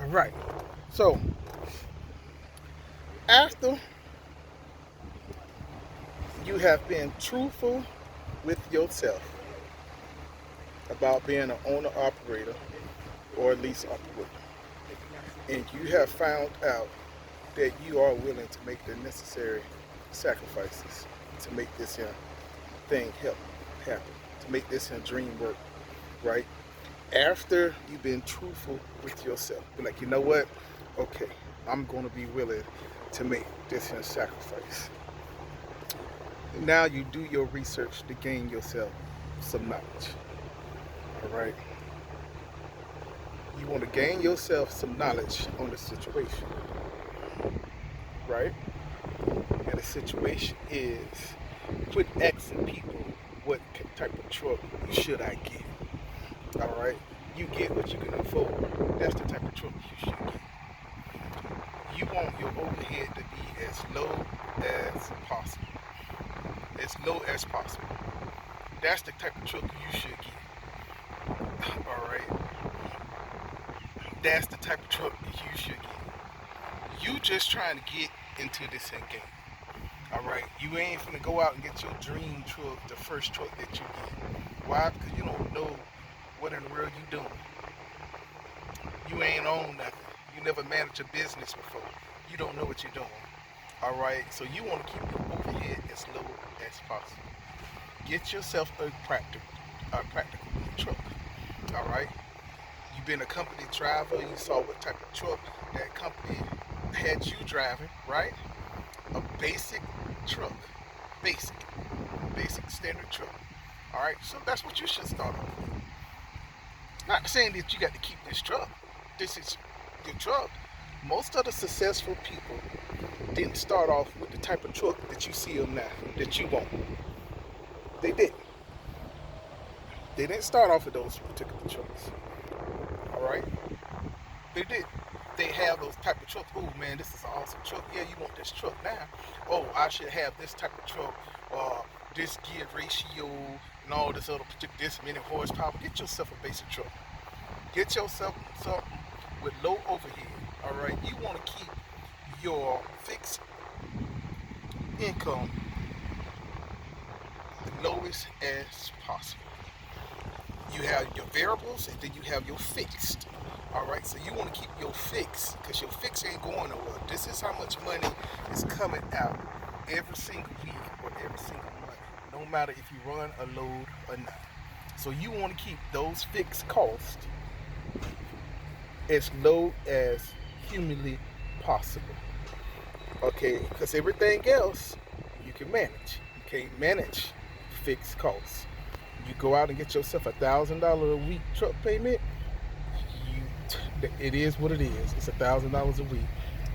Right. So after you have been truthful with yourself about being an owner operator or a lease operator, and you have found out that you are willing to make the necessary sacrifices to make this here thing happen, to make this here dream work, right? After you've been truthful with yourself, be like, you know what? Okay, I'm gonna be willing to make this here sacrifice. Now you do your research to gain yourself some knowledge. All right. You want to gain yourself some knowledge on the situation, right? And the situation is quit asking people what type of truck should I get. All right. You get what you can afford. That's the type of truck you should get. You want your overhead to be as low as possible. As low as possible. That's the type of truck you should get. All right. That's the type of truck you should get. You just trying to get into this end game. All right. You ain't finna go out and get your dream truck, the first truck that you get. Why? Because you don't know what in the world you doing. You ain't own nothing. You never managed a business before. You don't know what you're doing. All right. So you want to keep your overhead as low as possible. Get yourself a practical truck. All right. You've been a company driver. You saw what type of truck that company had you driving, right? A basic truck, basic, basic standard truck. All right. So that's what you should start off with. Not saying that you got to keep this truck. This is your truck. Most of the successful people didn't start off with the type of truck that you see them now, that you want. They didn't. They didn't start off with those particular trucks. All right. They did. They have those type of trucks. Oh man, this is an awesome truck. Yeah, you want this truck now. Oh, I should have this type of truck. This gear ratio and all this other particular this many horsepower. Get yourself a basic truck. Get yourself something with low overhead. All right. You want to keep your fixed income the lowest as possible. You have your variables and then you have your fixed. All right, so you want to keep your fix because your fix ain't going nowhere. This is how much money is coming out every single week or every single month, no matter if you run a load or not. So you want to keep those fixed costs as low as humanly possible. Okay, because everything else you can manage. You can't manage fixed costs. You go out and get yourself $1,000 a week truck payment. It is what it is. It's $1,000 a week,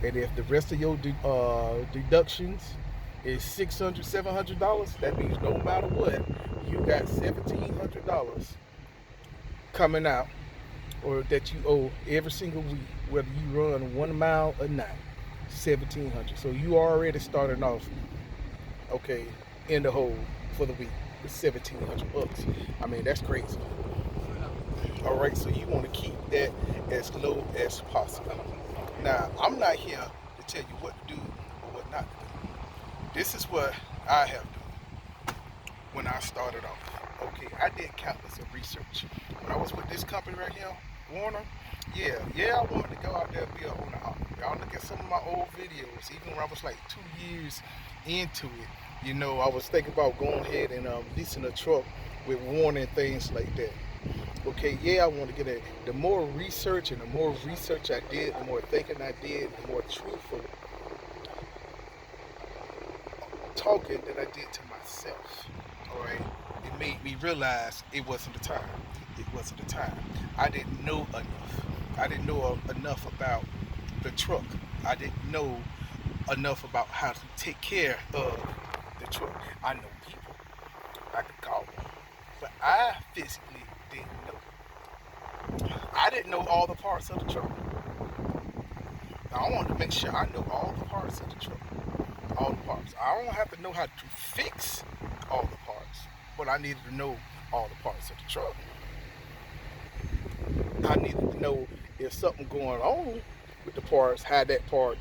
and if the rest of your deductions is $600, $700, that means no matter what, you got $1,700 coming out, or that you owe every single week, whether you run 1 mile or not. 1,700. So you already starting off okay in the hole for the week with $1,700. I mean that's crazy. All right, so you want to keep that as low as possible. Now, I'm not here to tell you what to do or what not to do. This is what I have done when I started off. Okay, I did countless of research. When I was with this company right here, Warner, yeah, I wanted to go out there and be an owner operator. Y'all look at some of my old videos, even when I was like 2 years into it. You know, I was thinking about going ahead and leasing a truck with Warner and things like that. Okay, yeah, I want to get it. The more research and the more research I did, the more thinking I did, the more truthful talking that I did to myself. All right, it made me realize it wasn't the time. It wasn't the time. I didn't know enough. I didn't know enough about the truck. I didn't know enough about how to take care of the truck. I know people I could call them, but I physically didn't know. I didn't know all the parts of the truck. I wanted to make sure I know all the parts of the truck. All the parts. I don't have to know how to fix all the parts, but I needed to know all the parts of the truck. I needed to know if something going on with the parts, how that part,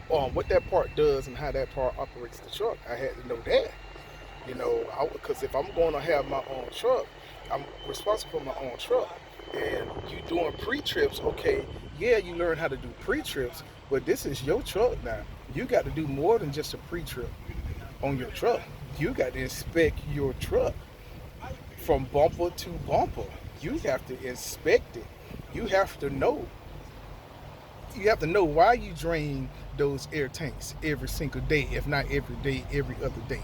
what that part does and how that part operates the truck. I had to know that. Because if I'm going to have my own truck, I'm responsible for my own truck. And you doing pre-trips, okay, yeah, you learn how to do pre-trips, but this is your truck now. You got to do more than just a pre-trip on your truck. You got to inspect your truck from bumper to bumper. You have to inspect it. You have to know. You have to know why you drain those air tanks every single day, if not every day, every other day.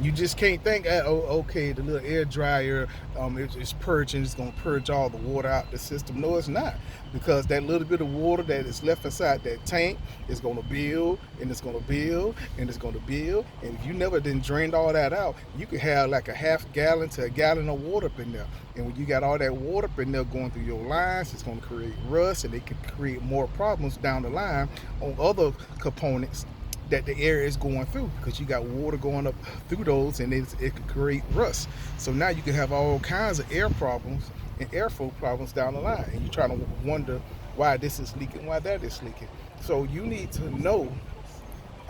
You just can't think, oh, okay, the little air dryer, it's purging, it's going to purge all the water out the system. No, it's not, because that little bit of water that is left inside that tank is going to build, and it's going to build, and it's going to build. And if you never done drained all that out, you could have like a half gallon to a gallon of water up in there. And when you got all that water up in there going through your lines, it's going to create rust, and it can create more problems down the line on other components that the air is going through, because you got water going up through those, and it can create rust. So now you can have all kinds of air problems and airflow problems down the line, and you're trying to wonder why this is leaking, why that is leaking. So you need to know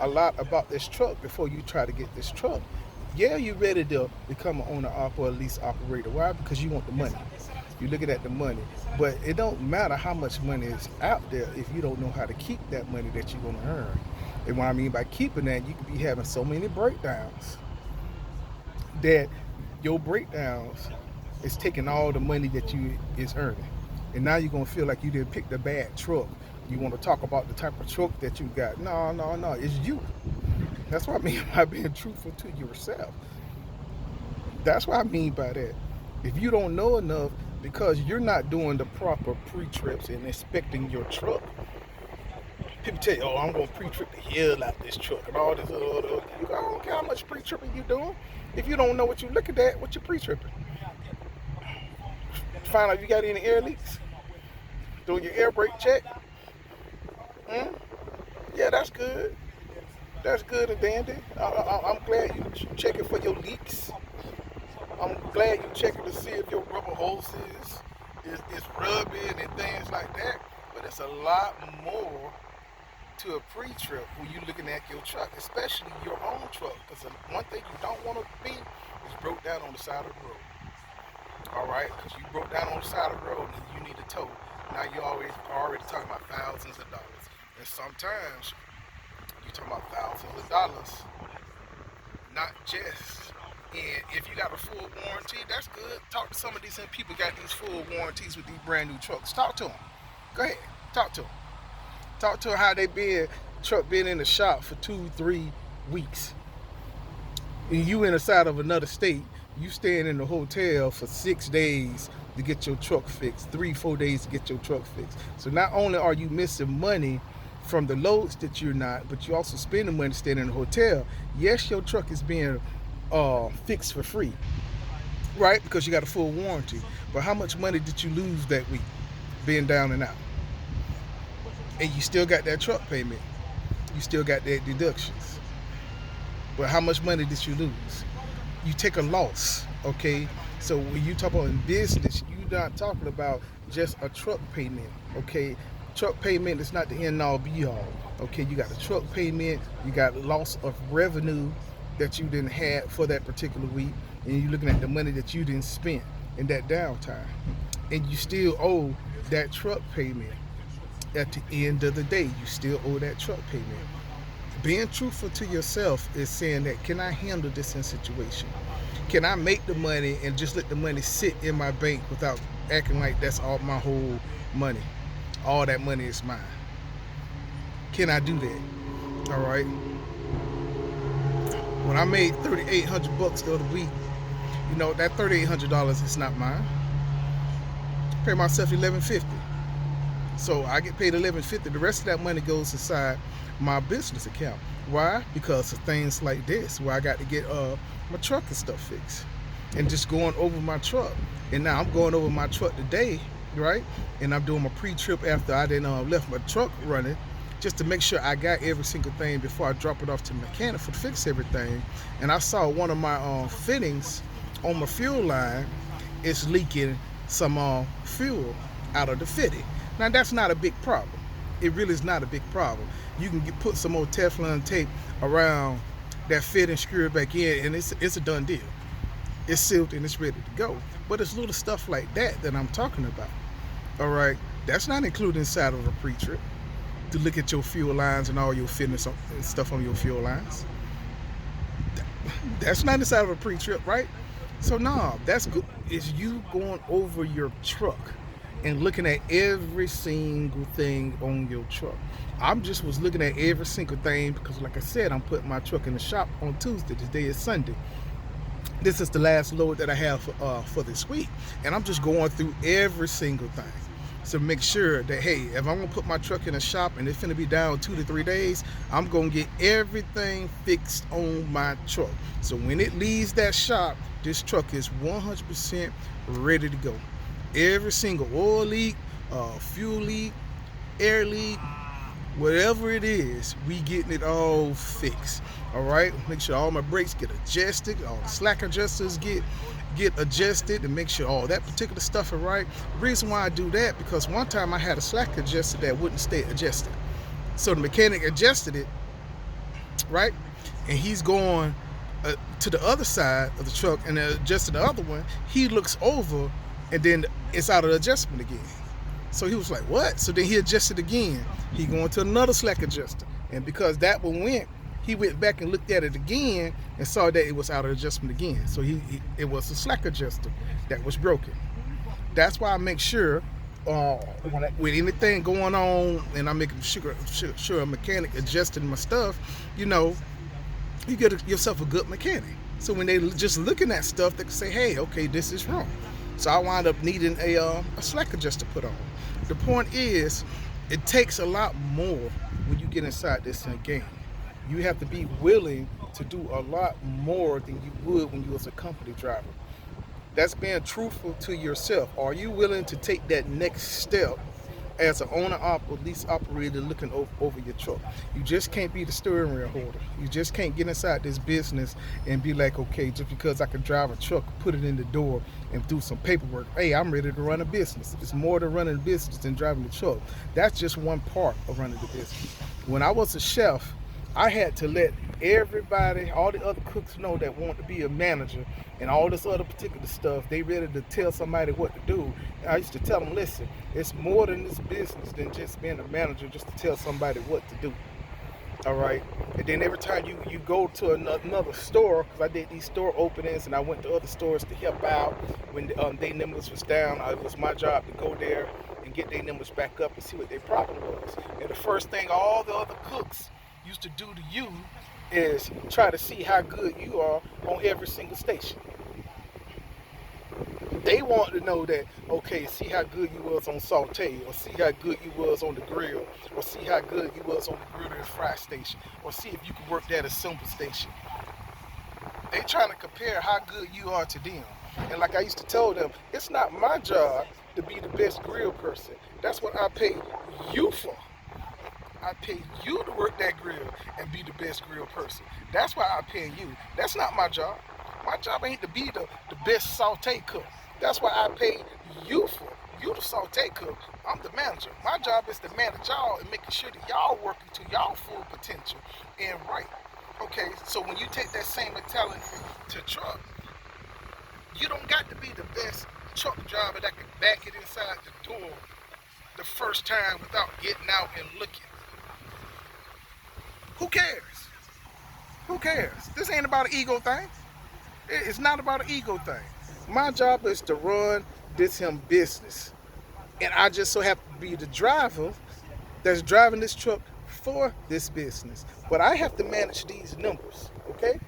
a lot about this truck before you try to get this truck. Yeah, you're ready to become an owner or a lease operator. Why? Because you want the money. You're looking at the money, but it don't matter how much money is out there if you don't know how to keep that money that you're going to earn. And what I mean by keeping that, you could be having so many breakdowns that your breakdowns is taking all the money that you is earning. And now you're going to feel like you didn't pick the bad truck. You want to talk about the type of truck that you got. No, it's you. That's what I mean by being truthful to yourself. That's what I mean by that. If you don't know enough, because you're not doing the proper pre-trips and inspecting your truck, people tell you, oh, I'm going to pre-trip the hell out this truck and all this other. I don't care how much pre-tripping you doing. If you don't know what you're looking at, what you pre-tripping? Find out if you got any air leaks. Doing your air brake check. Yeah, that's good. That's good and dandy. I'm glad you checking for your leaks. I'm glad you checking to see if your rubber hoses is rubbing and things like that. But it's a lot more to a pre-trip when you're looking at your truck, especially your own truck. Because one thing you don't want to be is broke down on the side of the road. All right, because you broke down on the side of the road and you need a tow. Now you're already talking about thousands of dollars, and sometimes you're talking about thousands of dollars, not just. And if you got a full warranty, that's good. Talk to some of these people got these full warranties with these brand new trucks. Talk to them. Go ahead, talk to them. Talk to them how they truck been in the shop for 2-3 weeks. And you in the side of another state, you staying in the hotel for 6 days to get your truck fixed, 3-4 days to get your truck fixed. So not only are you missing money from the loads that you're not, but you also spending money staying in the hotel. Yes, your truck is being fixed for free, right? Because you got a full warranty. But how much money did you lose that week being down and out? And you still got that truck payment. You still got that deductions. But how much money did you lose? You take a loss, okay? So when you talk about in business, you're not talking about just a truck payment, okay? Truck payment is not the end all be all, okay? You got a truck payment, you got loss of revenue that you didn't have for that particular week, and you're looking at the money that you didn't spend in that downtime, and you still owe that truck payment. At the end of the day, you still owe that truck payment. Being truthful to yourself is saying that, can I handle this in situation? Can I make the money and just let the money sit in my bank without acting like that's all my whole money? All that money is mine. Can I do that? All right. When I made $3,800 the other week, that $3,800 is not mine. I pay myself $1,150. So I get paid $1,150. The rest of that money goes inside my business account. Why? Because of things like this, where I got to get my truck and stuff fixed, and just going over my truck. And now I'm going over my truck today, right? And I'm doing my pre-trip after I didn't left my truck running, just to make sure I got every single thing before I drop it off to the mechanic to fix everything. And I saw one of my fittings on my fuel line is leaking some fuel. out of the fitting. Now that's not a big problem. It really is not a big problem. You can put some more Teflon tape around that fit and screw it back in, and it's a done deal. It's sealed and it's ready to go. But it's little stuff like that that I'm talking about. All right, that's not included inside of a pre-trip. To look at your fuel lines and all your fitness and stuff on your fuel lines. That's not inside of a pre-trip, right? So no, that's good. Is you going over your truck and looking at every single thing on your truck. I'm just was looking at every single thing because, like I said, I'm putting my truck in the shop on Tuesday. Today is Sunday. This is the last load that I have for this week, and I'm just going through every single thing. So make sure that, hey, if I'm gonna put my truck in a shop and it's gonna be down 2 to 3 days, I'm gonna get everything fixed on my truck. So when it leaves that shop, this truck is 100% ready to go. Every single oil leak, fuel leak, air leak, whatever it is, we getting it all fixed. All right, make sure all my brakes get adjusted, all the slack adjusters get adjusted, and make sure all that particular stuff is right. The reason why I do that, because one time I had a slack adjuster that wouldn't stay adjusted, so the mechanic adjusted it, right, and he's going to the other side of the truck and adjusted the other one. He looks over, and then it's out of adjustment again. So he was like, what? So then he adjusted again. He going to another slack adjuster. And because that one went, he went back and looked at it again and saw that it was out of adjustment again. So it was a slack adjuster that was broken. That's why I make sure with anything going on and I'm making sure a mechanic adjusting my stuff, you get yourself a good mechanic. So when they just looking at stuff, they can say, hey, okay, this is wrong. So I wound up needing a slack adjuster put on. The point is, it takes a lot more when you get inside this game. You have to be willing to do a lot more than you would when you was a company driver. That's being truthful to yourself. Are you willing to take that next step as an owner or lease operator looking over your truck? You just can't be the steering wheel holder. You just can't get inside this business and be like, okay, just because I can drive a truck, put it in the door and do some paperwork, hey, I'm ready to run a business. It's more to running a business than driving the truck. That's just one part of running the business. When I was a chef, I had to let everybody, all the other cooks know that want to be a manager and all this other particular stuff, they ready to tell somebody what to do. And I used to tell them, listen, it's more than this business than just being a manager just to tell somebody what to do. All right. And then every time you go to another store, because I did these store openings and I went to other stores to help out when their numbers was down, it was my job to go there and get their numbers back up and see what their problem was. And the first thing all the other cooks used to do to you is try to see how good you are on every single station. They want to know that, okay, see how good you was on saute, or see how good you was on the grill, or see how good you was on the grill and fry station, or see if you could work that assemble station. They trying to compare how good you are to them. And like I used to tell them, it's not my job to be the best grill person. That's what I pay you for. I pay you to work that grill and be the best grill person. That's why I pay you. That's not my job. My job ain't to be the best saute cook. That's why I pay you for. You the saute cook. I'm the manager. My job is to manage y'all and making sure that y'all working to y'all full potential and right. Okay, so when you take that same mentality to truck, you don't got to be the best truck driver that can back it inside the door the first time without getting out and looking. Who cares? Who cares? This ain't about an ego thing. It's not about an ego thing. My job is to run this business. And I just so happen to be the driver that's driving this truck for this business. But I have to manage these numbers, okay?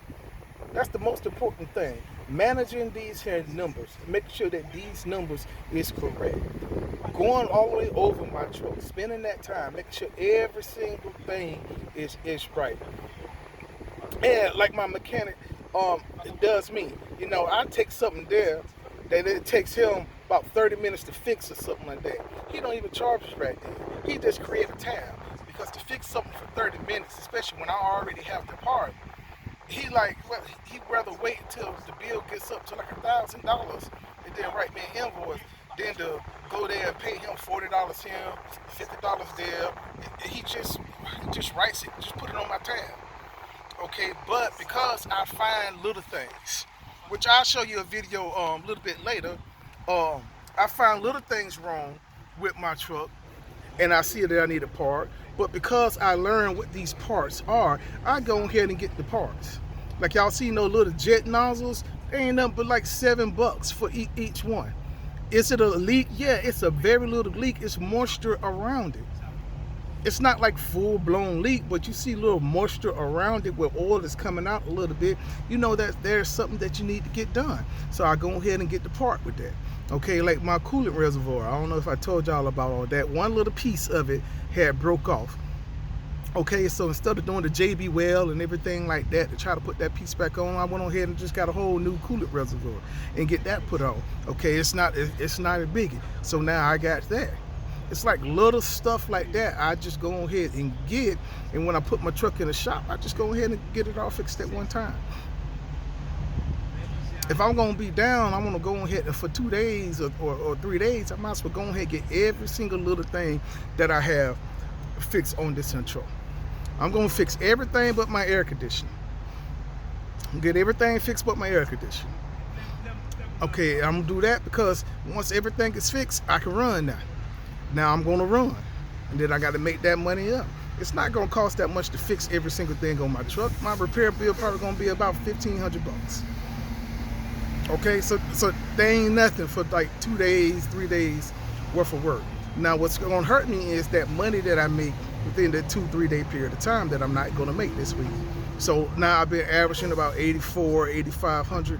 That's the most important thing. Managing these here numbers, making sure that these numbers is correct. Going all the way over my truck, spending that time, making sure every single thing is right. And like my mechanic it does me. I take something there that it takes him about 30 minutes to fix or something like that. He don't even charge us right there. He just create a time. Because to fix something for 30 minutes, especially when I already have the part, he'd rather wait until the bill gets up to like $1,000 and then write me an invoice than to go there and pay him $40 here, $50 there. He just writes it, just put it on my tab. Okay, but because I find little things, which I'll show you a video a little bit later, I find little things wrong with my truck, and I see that I need a part. But because I learned what these parts are, I go ahead and get the parts. Like y'all see no little jet nozzles, ain't nothing but like $7 for each one. Is it a leak? Yeah, it's a very little leak. It's moisture around it. It's not like full-blown leak, but you see little moisture around it where oil is coming out a little bit. You know that there's something that you need to get done. So I go ahead and get the part with that. Okay, like my coolant reservoir. I don't know if I told y'all about all that. One little piece of it had broke off. Okay, so instead of doing the JB well and everything like that to try to put that piece back on, I went on ahead and just got a whole new coolant reservoir and get that put on. Okay, it's not a biggie. So now I got that. It's like little stuff like that I just go ahead and get, and when I put my truck in the shop, I just go ahead and get it all fixed at one time. If I'm gonna be down, I want to go ahead and for 2 days or 3 days, I might as well go ahead and get every single little thing that I have fixed on this intro. I'm gonna fix everything but my air conditioning. Get everything fixed but my air conditioning. Okay, I'm gonna do that because once everything is fixed, I can run now. Now I'm gonna run, and then I got to make that money up. It's not gonna cost that much to fix every single thing on my truck. My repair bill probably gonna be about $1,500. Okay, so they ain't nothing for like 2 days, 3 days worth of work. Now what's gonna hurt me is that money that I make within the 2-3 day period of time that I'm not gonna make this week. So now I've been averaging about $8,400-$8,500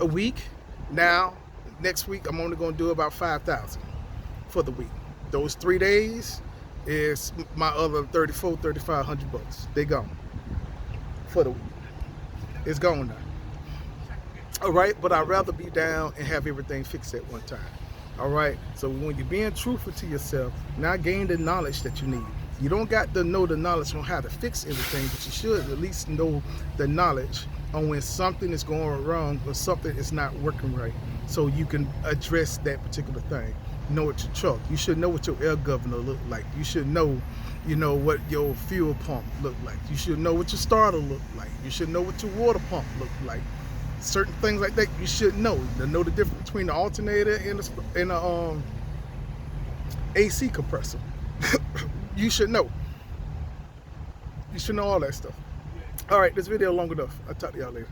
a week. Now next week I'm only gonna do about $5,000 for the week. Those 3 days is my other $3,400-$3,500. They gone for the week. It's gone now. All right, but I'd rather be down and have everything fixed at one time. All right, so when you're being truthful to yourself, now gain the knowledge that you need. You don't got to know the knowledge on how to fix everything, but you should at least know the knowledge on when something is going wrong or something is not working right, so you can address that particular thing. Know what your truck. You should know what your air governor look like. You should know, what your fuel pump look like. You should know what your starter look like. You should know what your water pump look like. Certain things like that you should know. To know the difference between the alternator and the AC compressor. You should know. You should know all that stuff. All right, this video long enough. I'll talk to y'all later.